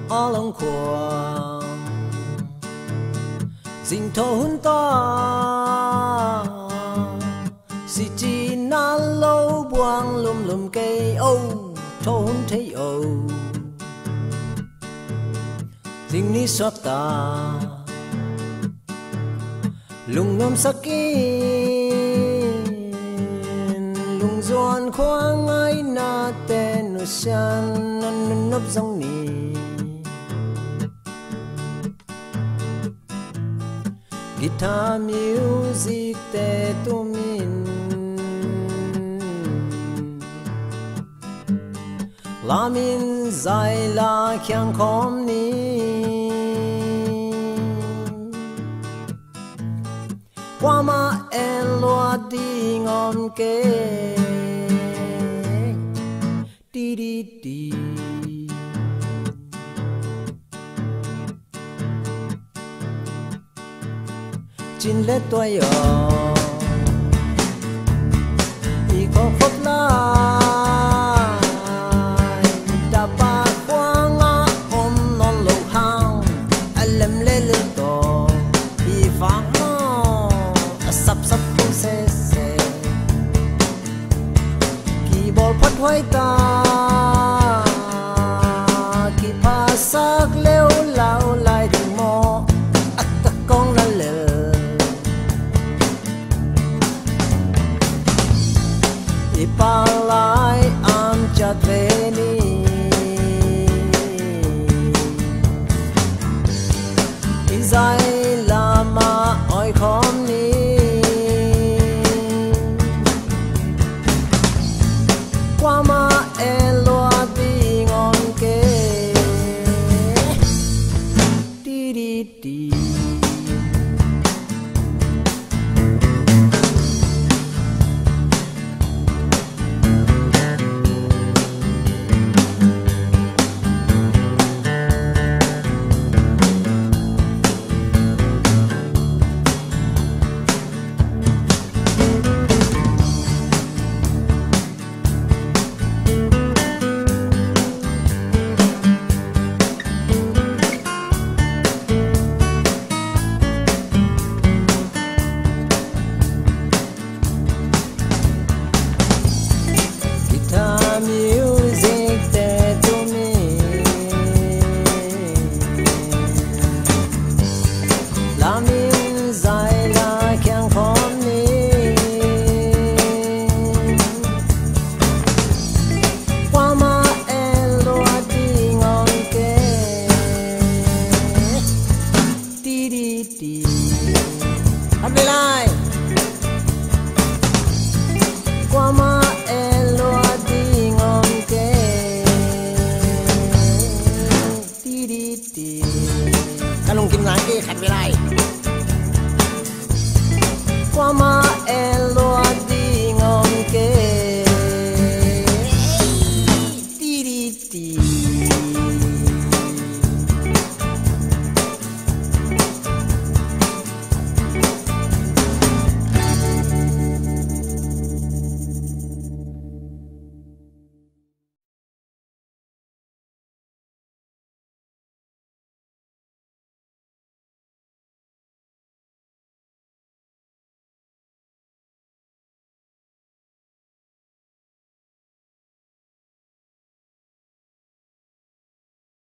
có ở lòng khoa dinh thô hun ta si chi na lâu buang lum lum cây ô thô hun thấy ô dinh ni xót ta lung ngâm sắc lung doan khoang ai na tên nu san nan nấp dòng ni guitar music te tu min la min zai la kyang khom ni qua ma en lo đi ngon kê đi đi đi chín lết tuổi yo y có phốt lại đã ba quang á ôm non lâu hang lem lê lê to y vang sắp sắp không xe xe kỳ bol phát hoài ta kỳ pha sắc leo lao lại đường mò ắt ta con là lờ y pa